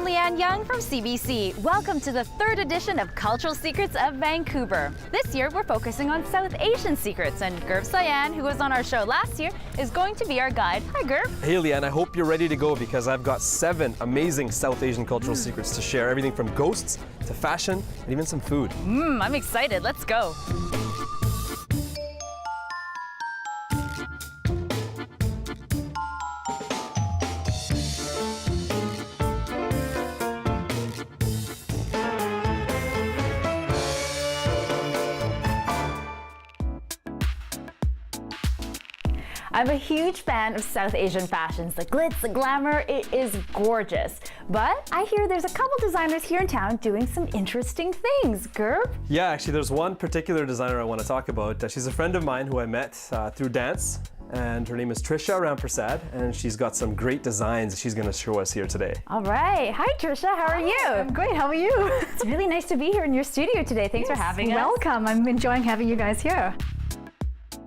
I'm Yeung from CBC. Welcome to the third edition of Cultural Secrets of Vancouver. This year, we're focusing on South Asian secrets, and Gurp Sian, who was on our show last year, is going to be our guide. Hi, Gurp. Hey, Lien, I hope you're ready to go because I've got 7 amazing South Asian cultural secrets to share. Everything from ghosts to fashion and even some food. I'm excited. Let's go. I'm a huge fan of South Asian fashions, the glitz, the glamour, it is gorgeous. But I hear there's a couple designers here in town doing some interesting things. Gurp? Yeah, actually there's one particular designer I want to talk about. She's a friend of mine who I met through dance, and her name is Trisha Ramprasad, and she's got some great designs she's going to show us here today. All right. Hi, Trisha. How are you? I'm great. How are you? It's really nice to be here in your studio today. Thanks for having us. Welcome. I'm enjoying having you guys here.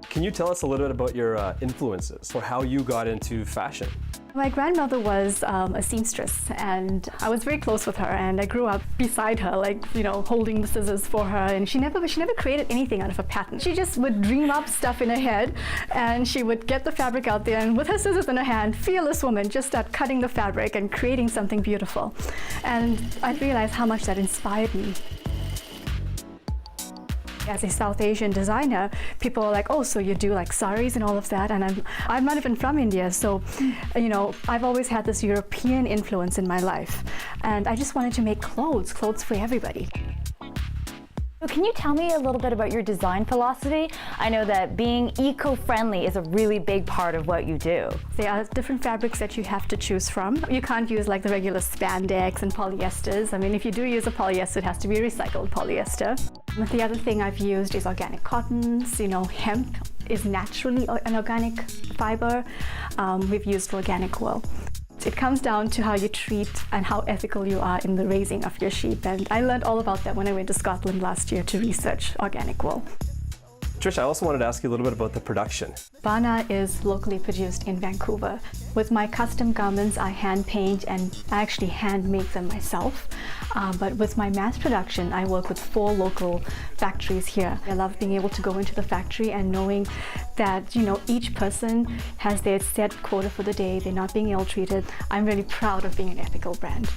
Can you tell us a little bit about your influences or how you got into fashion? My grandmother was a seamstress, and I was very close with her, and I grew up beside her, like, you know, holding the scissors for her, and she never created anything out of a pattern. She just would dream up stuff in her head, and she would get the fabric out there, and with her scissors in her hand, fearless woman, just start cutting the fabric and creating something beautiful. And I realized how much that inspired me. As a South Asian designer, people are like, oh, so you do like saris and all of that, and I'm not even from India, so you know, I've always had this European influence in my life, and I just wanted to make clothes for everybody. Can you tell me a little bit about your design philosophy? I know that being eco-friendly is a really big part of what you do. There are different fabrics that you have to choose from. You can't use like the regular spandex and polyesters. I mean, if you do use a polyester, it has to be recycled polyester. The other thing I've used is organic cottons. You know, hemp is naturally an organic fiber. We've used organic wool. It comes down to how you treat and how ethical you are in the raising of your sheep, and I learned all about that when I went to Scotland last year to research organic wool. Trish, I also wanted to ask you a little bit about the production. Bana is locally produced in Vancouver. With my custom garments, I hand paint and I actually hand make them myself. But with my mass production, I work with 4 local factories here. I love being able to go into the factory and knowing that, you know, each person has their set quota for the day. They're not being ill-treated. I'm really proud of being an ethical brand.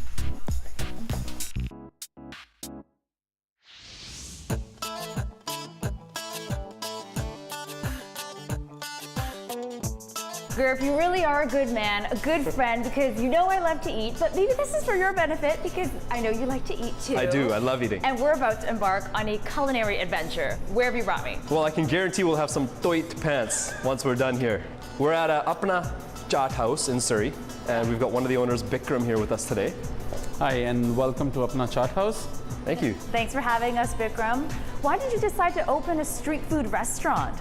Gurp, you really are a good man, a good friend, because you know I love to eat, but maybe this is for your benefit because I know you like to eat too. I do, I love eating. And we're about to embark on a culinary adventure. Where have you brought me? Well, I can guarantee we'll have some toit pants once we're done here. We're at Apna Chaat House in Surrey, and we've got one of the owners, Bikram, here with us today. Hi, and welcome to Apna Chaat House. Thank you. Thanks for having us, Bikram. Why did you decide to open a street food restaurant?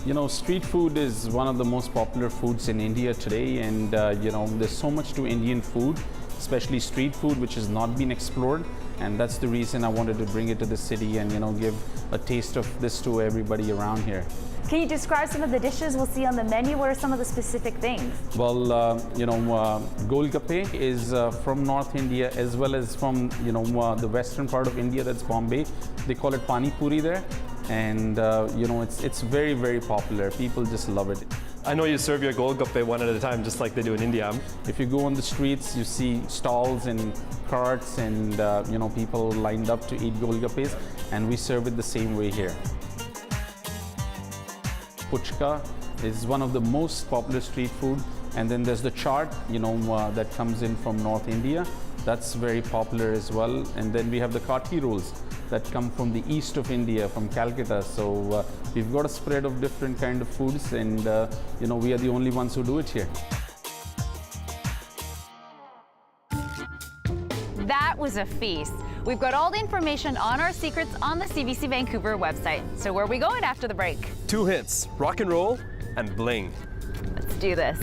You know, street food is one of the most popular foods in India today, and you know, there's so much to Indian food, especially street food, which has not been explored, and that's the reason I wanted to bring it to the city and, you know, give a taste of this to everybody around here. Can you describe some of the dishes we'll see on the menu? What are some of the specific things? Well, you know, Golgappe is from North India as well as from, you know, the western part of India, that's Bombay. They call it Pani Puri there. And you know, it's very, very popular. People just love it. I know you serve your golgappe one at a time, just like they do in India. If you go on the streets, you see stalls and carts and you know, people lined up to eat golgappes, and we serve it the same way here. Puchka is one of the most popular street food, and then there's the chaat, you know, that comes in from North India. That's very popular as well. And then we have the kathi rolls that come from the east of India, from Calcutta. So we've got a spread of different kind of foods, and you know, we are the only ones who do it here. That was a feast. We've got all the information on our secrets on the CBC Vancouver website. So where are we going after the break? 2 hints, rock and roll and bling. Let's do this.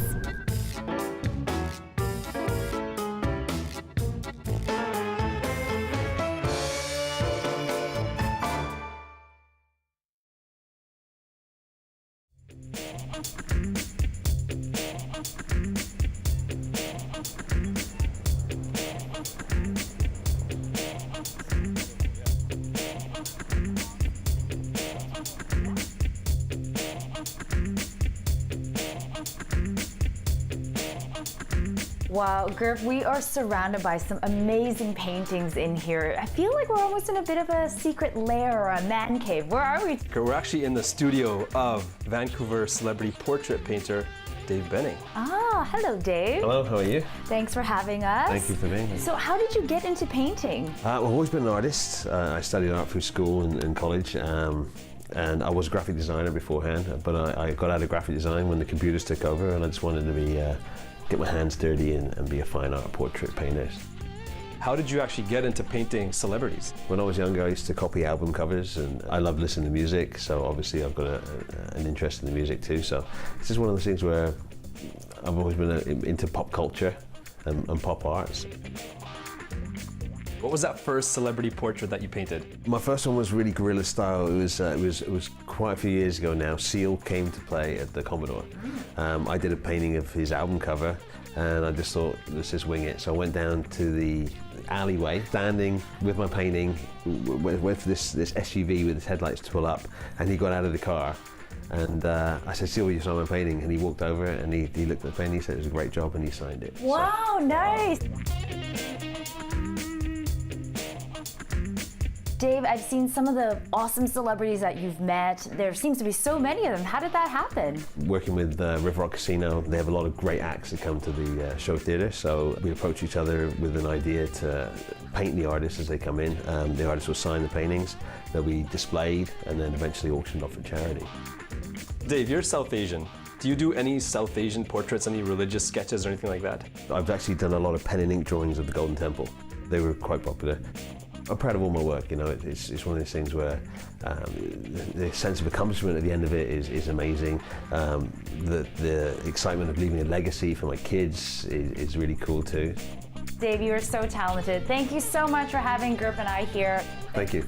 Wow, Gurp, we are surrounded by some amazing paintings in here. I feel like we're almost in a bit of a secret lair or a man cave. Where are we? We're actually in the studio of Vancouver celebrity portrait painter Dave Benning. Ah, hello, Dave. Hello, how are you? Thanks for having us. Thank you for being here. So how did you get into painting? I've always been an artist. I studied art through school and college, and I was a graphic designer beforehand, but I got out of graphic design when the computers took over, and I just wanted to get my hands dirty and be a fine art portrait painter. How did you actually get into painting celebrities? When I was younger, I used to copy album covers, and I love listening to music, so obviously I've got an interest in the music too. So it's just one of those things where I've always been into pop culture and pop arts. What was that first celebrity portrait that you painted? My first one was really guerrilla style. It was quite a few years ago now. Seal came to play at the Commodore. I did a painting of his album cover, and I just thought, let's just wing it. So I went down to the alleyway, standing with my painting, with this SUV with its headlights to pull up, and he got out of the car. And I said, Seal, you saw my painting? And he walked over and he looked at the painting, he said it was a great job, and he signed it. Wow, nice. Dave, I've seen some of the awesome celebrities that you've met. There seems to be so many of them. How did that happen? Working with River Rock Casino, they have a lot of great acts that come to the show theatre, so we approach each other with an idea to paint the artists as they come in. The artists will sign the paintings, they'll be displayed, and then eventually auctioned off for charity. Dave, you're South Asian. Do you do any South Asian portraits, any religious sketches or anything like that? I've actually done a lot of pen and ink drawings of the Golden Temple. They were quite popular. I'm proud of all my work, you know, it's one of those things where the sense of accomplishment at the end of it is amazing. The excitement of leaving a legacy for my kids is really cool too. Dave, you are so talented. Thank you so much for having Gurp and I here. Thank you.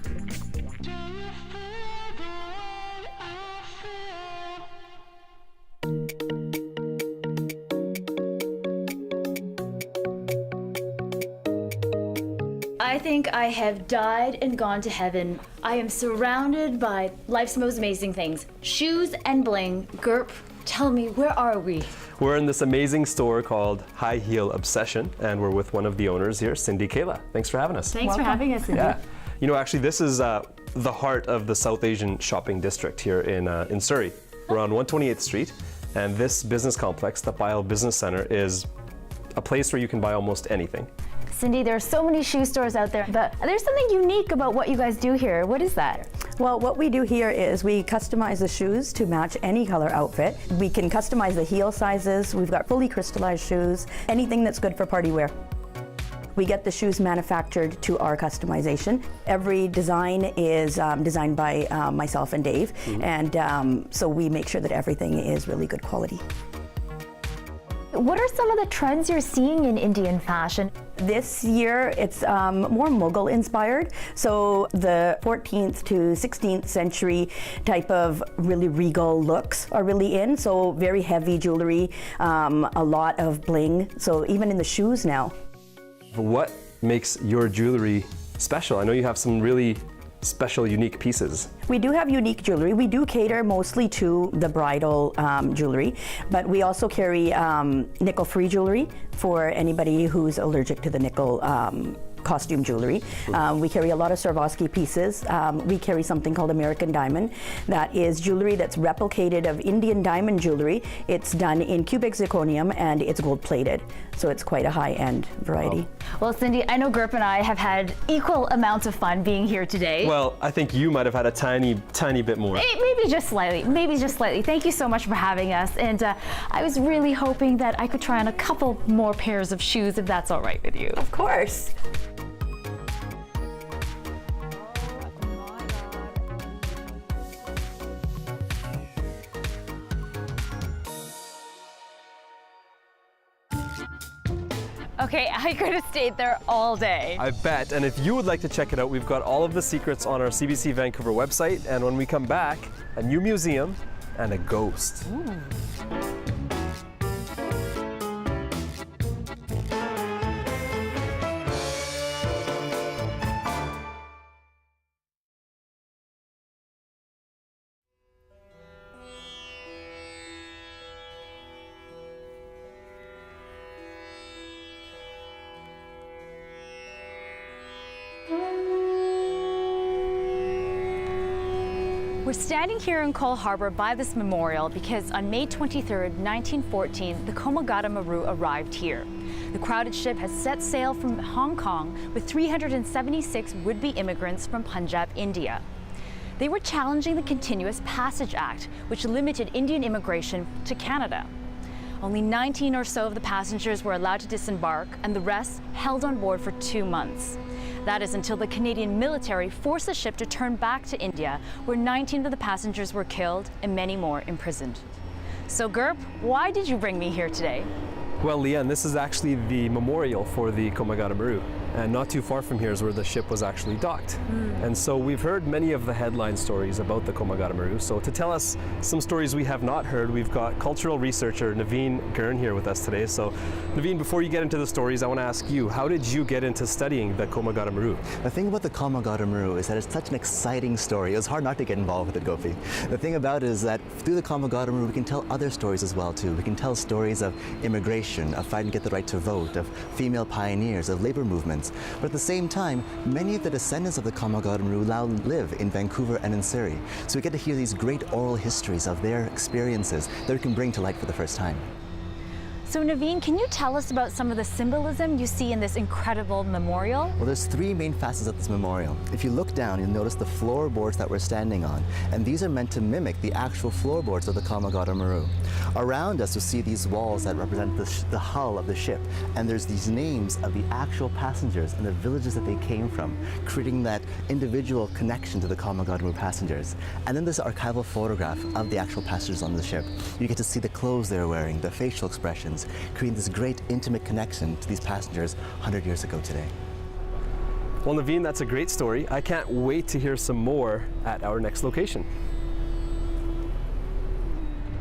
I think I have died and gone to heaven. I am surrounded by life's most amazing things. Shoes and bling. Gurp, tell me, where are we? We're in this amazing store called High Heel Obsession, and we're with one of the owners here, Cindy Kayla. Thanks for having us. Thanks for having us, Cindy. Yeah. You know, actually, this is the heart of the South Asian shopping district here in Surrey. We're on 128th Street, and this business complex, the Pyle Business Center, is a place where you can buy almost anything. Cindy, there are so many shoe stores out there, but there's something unique about what you guys do here. What is that? Well, what we do here is we customize the shoes to match any color outfit. We can customize the heel sizes. We've got fully crystallized shoes, anything that's good for party wear. We get the shoes manufactured to our customization. Every design is designed by myself and Dave, and so we make sure that everything is really good quality. What are some of the trends you're seeing in Indian fashion? This year, it's more Mughal inspired. So the 14th to 16th century type of really regal looks are really in. So very heavy jewelry, a lot of bling. So even in the shoes now. What makes your jewelry special? I know you have some really special, unique pieces. We do have unique jewelry. We do cater mostly to the bridal jewelry, but we also carry nickel-free jewelry for anybody who's allergic to the nickel costume jewelry. We carry a lot of Swarovski pieces. We carry something called American Diamond. That is jewelry that's replicated of Indian diamond jewelry. It's done in cubic zirconium and it's gold plated. So it's quite a high-end variety. Well, Cindy, I know Gurp and I have had equal amounts of fun being here today. Well, I think you might have had a tiny bit more. Maybe just slightly, maybe just slightly. Thank you so much for having us. And I was really hoping that I could try on a couple more pairs of shoes, if that's all right with you. Of course. Okay, I could have stayed there all day. I bet. And if you would like to check it out, we've got all of the secrets on our CBC Vancouver website. And when we come back, a new museum and a ghost. Ooh. We're standing here in Cole Harbour by this memorial because on May 23rd, 1914, the Komagata Maru arrived here. The crowded ship has set sail from Hong Kong with 376 would-be immigrants from Punjab, India. They were challenging the Continuous Passage Act, which limited Indian immigration to Canada. Only 19 or so of the passengers were allowed to disembark, and the rest held on board for 2 months. That is until the Canadian military forced the ship to turn back to India, where 19 of the passengers were killed and many more imprisoned. So Gurp, why did you bring me here today? Well, Lien, this is actually the memorial for the Komagata Maru. And not too far from here is where the ship was actually docked. And so we've heard many of the headline stories about the Komagata Maru. So to tell us some stories we have not heard, we've got cultural researcher Naveen Gurn here with us today. So Naveen, before you get into the stories, I want to ask you, how did you get into studying the Komagata Maru? The thing about the Komagata Maru is that it's such an exciting story. It was hard not to get involved with it, Gopi. The thing about it is that through the Komagata Maru, we can tell other stories as well, too. We can tell stories of immigration, of fighting to get the right to vote, of female pioneers, of labor movements. But at the same time, many of the descendants of the Komagata Maru now live in Vancouver and in Surrey. So we get to hear these great oral histories of their experiences that we can bring to light for the first time. So Naveen, can you tell us about some of the symbolism you see in this incredible memorial? Well, there's 3 main facets of this memorial. If you look down, you'll notice the floorboards that we're standing on, and these are meant to mimic the actual floorboards of the Komagata Maru. Around us, you'll see these walls that represent the hull of the ship, and there's these names of the actual passengers and the villages that they came from, creating that individual connection to the Komagata Maru passengers. And then this archival photograph of the actual passengers on the ship. You get to see the clothes they're wearing, the facial expressions, creating this great intimate connection to these passengers 100 years ago today. Well, Naveen, that's a great story. I can't wait to hear some more at our next location.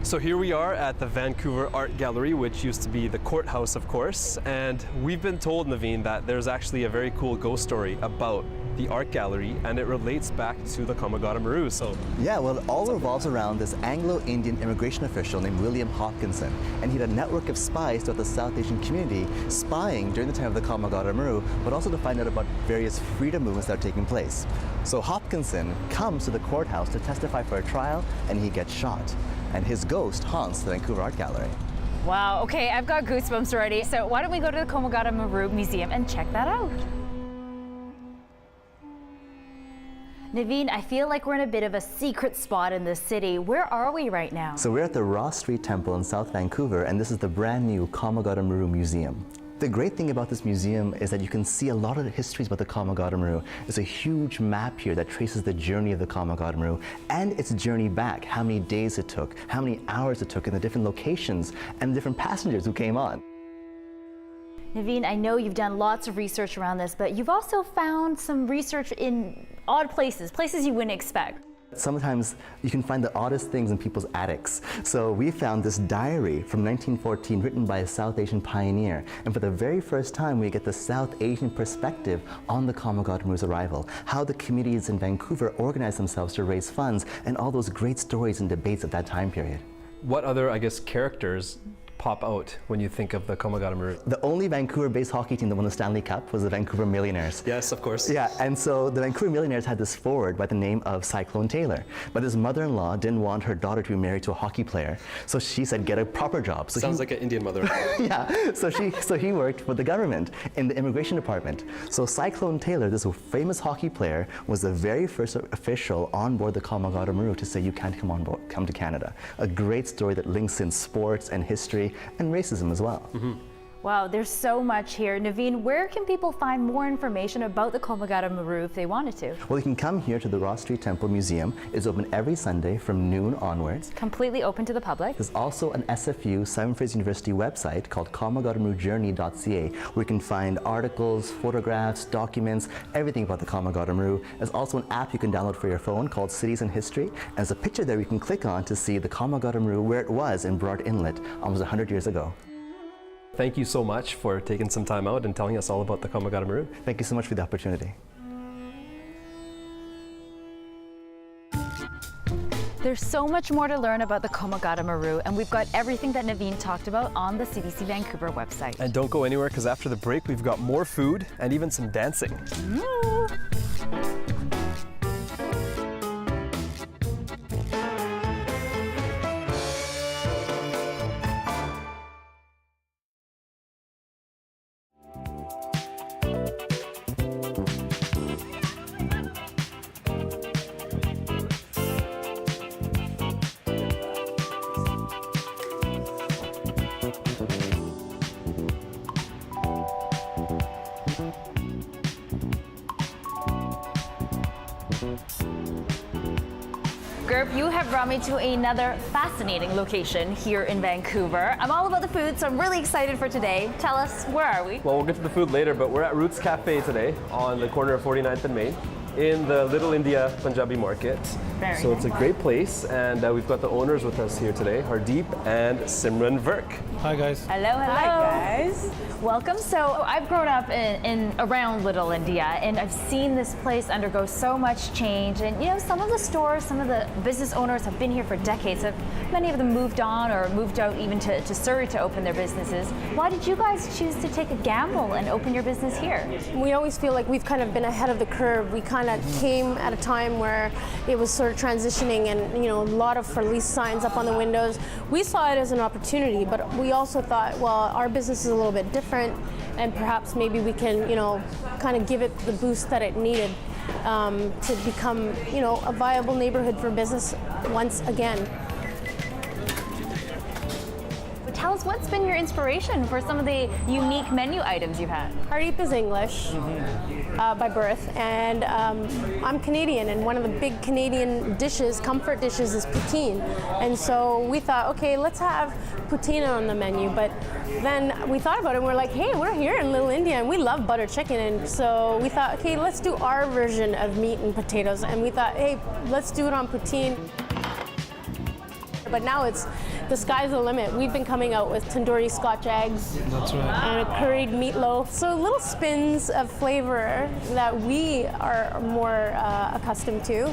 So here we are at the Vancouver Art Gallery, which used to be the courthouse, of course, and we've been told, Naveen, that there's actually a very cool ghost story about the art gallery, and it relates back to the Komagata Maru. So yeah, well, it all revolves around this Anglo-Indian immigration official named William Hopkinson, and he had a network of spies throughout the South Asian community, spying during the time of the Komagata Maru, but also to find out about various freedom movements that are taking place. So Hopkinson comes to the courthouse to testify for a trial, and he gets shot, and his ghost haunts the Vancouver Art Gallery. Wow, okay, I've got goosebumps already. So why don't we go to the Komagata Maru Museum and check that out? Naveen, I feel like we're in a bit of a secret spot in this city. Where are we right now? So we're at the Ross Street Temple in South Vancouver, and this is the brand new Komagata Maru Museum. The great thing about this museum is that you can see a lot of the histories about the Komagata Maru. There's a huge map here that traces the journey of the Komagata Maru and its journey back, how many days it took, how many hours it took, and the different locations and the different passengers who came on. Naveen, I know you've done lots of research around this, but you've also found some research in odd places, places you wouldn't expect. Sometimes you can find the oddest things in people's attics. So we found this diary from 1914 written by a South Asian pioneer. And for the very first time, we get the South Asian perspective on the Komagata Maru's arrival, how the communities in Vancouver organized themselves to raise funds, and all those great stories and debates of that time period. what other, I guess, characters pop out when you think of the Komagata Maru? The only Vancouver-based hockey team that won the Stanley Cup was the Vancouver Millionaires. Yes, of course. Yeah, and so the Vancouver Millionaires had this forward by the name of Cyclone Taylor. But his mother-in-law didn't want her daughter to be married to a hockey player, so she said, get a proper job. So Sounds like an Indian mother. Yeah, so he worked for the government in the immigration department. So Cyclone Taylor, this famous hockey player, was the very first official on board the Komagata Maru to say you can't come on board, come to Canada. A great story that links in sports and history and racism as well. Mm-hmm. Wow, there's so much here. Naveen, where can people find more information about the Komagata Maru if they wanted to? Well, you can come here to the Ross Street Temple Museum. It's open every Sunday from noon onwards. Completely open to the public. There's also an SFU, Simon Fraser University website called komagataMaruJourney.ca, where you can find articles, photographs, documents, everything about the Komagata Maru. There's also an app you can download for your phone called Cities in History. And there's a picture there you can click on to see the Komagata Maru where it was in Broad Inlet almost 100 years ago. Thank you so much for taking some time out and telling us all about the Komagata Maru. Thank you so much for the opportunity. There's so much more to learn about the Komagata Maru, and we've got everything that Naveen talked about on the CBC Vancouver website. And don't go anywhere, because after the break, we've got more food and even some dancing. Gurp, you have brought me to another fascinating location here in Vancouver. I'm all about the food, so I'm really excited for today. Tell us, where are we? Well, we'll get to the food later, but we're at Roots Cafe today on the corner of 49th and Main in the Little India Punjabi market. So it's a great place, and we've got the owners with us here today, Hardeep and Simran Virk. Hi guys. Hello, hello. Hi, guys. Welcome. So I've grown up in around Little India, and I've seen this place undergo so much change. And you know, some of the stores, some of the business owners have been here for decades. Many of them moved on or moved out even to Surrey to open their businesses. Why did you guys choose to take a gamble and open your business here? We always feel like we've kind of been ahead of the curve. We kind of came at a time where it was sort of transitioning, and you know, a lot of for lease signs up on the windows. We saw it as an opportunity, but we also thought, well, our business is a little bit different, and perhaps maybe we can, you know, kind of give it the boost that it needed to become, you know, a viable neighborhood for business once again. Tell us, what's been your inspiration for some of the unique menu items you've had? Hardeep is English by birth, and I'm Canadian, and one of the big Canadian dishes, comfort dishes, is poutine. And so we thought, okay, let's have poutine on the menu. But then we thought about it, and we're like, hey, we're here in Little India, and we love butter chicken. And so we thought, okay, let's do our version of meat and potatoes. And we thought, hey, let's do it on poutine. But now it's the sky's the limit. We've been coming out with tandoori Scotch eggs. That's right. And a curried meatloaf. So little spins of flavor that we are more accustomed to.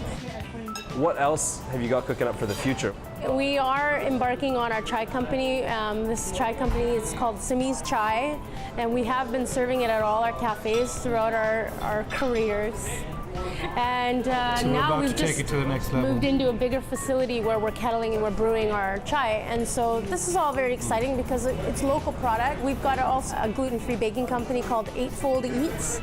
What else have you got cooking up for the future? We are embarking on our chai company. This chai company is called Simi's Chai, and we have been serving it at all our cafes throughout our careers. And So we're now about we've to take just it to the next level. moved into a bigger facility where we're kettling and we're brewing our chai. And so this is all very exciting because it's local product. We've got also a gluten-free baking company called Eightfold Eats.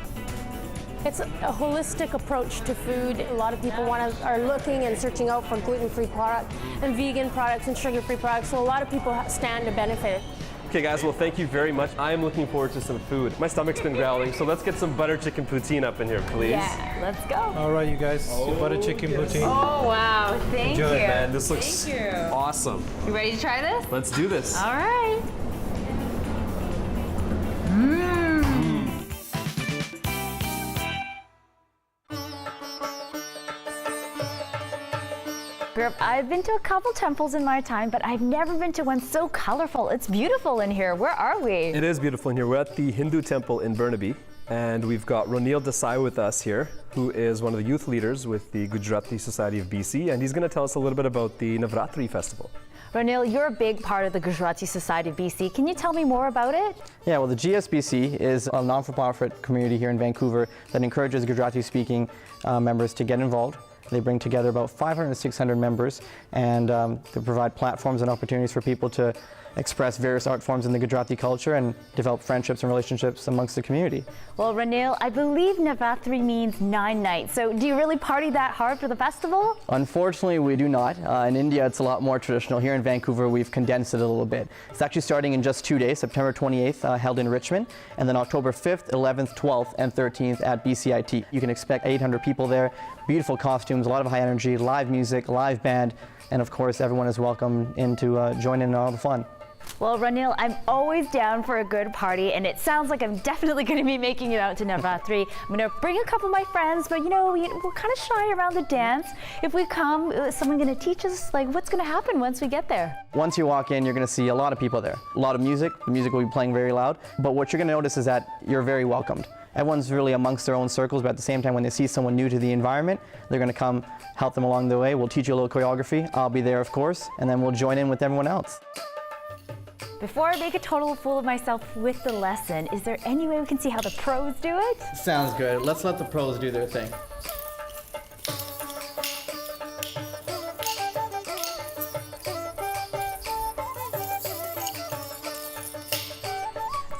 It's a holistic approach to food. A lot of people are looking and searching out for gluten-free product and vegan products and sugar-free products. So a lot of people stand to benefit. Okay guys, well thank you very much. I am looking forward to some food. My stomach's been growling, so let's get some butter chicken poutine up in here, please. Yeah, let's go. All right, you guys. Butter chicken poutine. Oh, wow. Thank Enjoy. you. Man, this looks Thank you. awesome. You ready to try this? Let's do this. All right. Gurp, I've been to a couple temples in my time, but I've never been to one so colorful. It's beautiful in here. Where are we? It is beautiful in here. We're at the Hindu temple in Burnaby, and we've got Ronil Desai with us here, who is one of the youth leaders with the Gujarati Society of BC, and he's going to tell us a little bit about the Navratri festival. Ronil, you're a big part of the Gujarati Society of BC. Can you tell me more about it? Yeah, well, the GSBC is a non-for-profit community here in Vancouver that encourages Gujarati-speaking members to get involved. They bring together about 500 to 600 members, and they provide platforms and opportunities for people to express various art forms in the Gujarati culture and develop friendships and relationships amongst the community. Well, Ronil, I believe Navratri means 9 nights. So do you really party that hard for the festival? Unfortunately, we do not. In India, it's a lot more traditional. Here in Vancouver, we've condensed it a little bit. It's actually starting in just 2 days, September 28th, held in Richmond, and then October 5th, 11th, 12th, and 13th at BCIT. You can expect 800 people there, beautiful costumes, a lot of high energy, live music, live band, and of course, everyone is welcome in to join in all the fun. Well, Ronil, I'm always down for a good party, and it sounds like I'm definitely going to be making it out to Navratri. I'm going to bring a couple of my friends, but you know, we're kind of shy around the dance. If we come, is someone going to teach us, like, what's going to happen once we get there? Once you walk in, you're going to see a lot of people there. A lot of music. The music will be playing very loud, but what you're going to notice is that you're very welcomed. Everyone's really amongst their own circles, but at the same time, when they see someone new to the environment, they're going to come help them along the way. We'll teach you a little choreography. I'll be there, of course, and then we'll join in with everyone else. Before I make a total fool of myself with the lesson, is there any way we can see how the pros do it? Sounds good. Let's let the pros do their thing.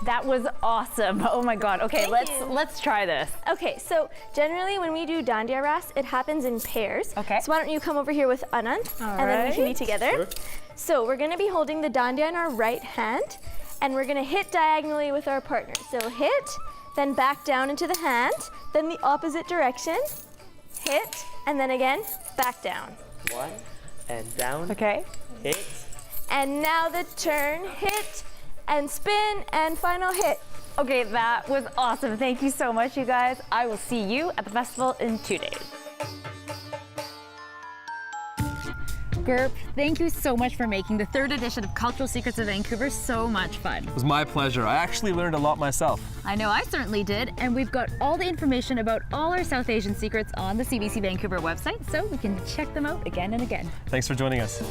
That was awesome. Oh my God. Okay, let's try this. Okay, so generally when we do dandiya ras, it happens in pairs. Okay. So why don't you come over here with Anand, and then we can be together. Sure. So we're gonna be holding the dandiya in our right hand, and we're gonna hit diagonally with our partner. So hit, then back down into the hand, then the opposite direction, hit, and then again, back down. 1 and down. Okay. Hit. And now the turn, hit, and spin, and final hit. Okay, that was awesome. Thank you so much, you guys. I will see you at the festival in 2 days. Gurp, thank you so much for making the 3rd edition of Cultural Secrets of Vancouver so much fun. It was my pleasure. I actually learned a lot myself. I know I certainly did, and we've got all the information about all our South Asian secrets on the CBC Vancouver website, so we can check them out again and again. Thanks for joining us.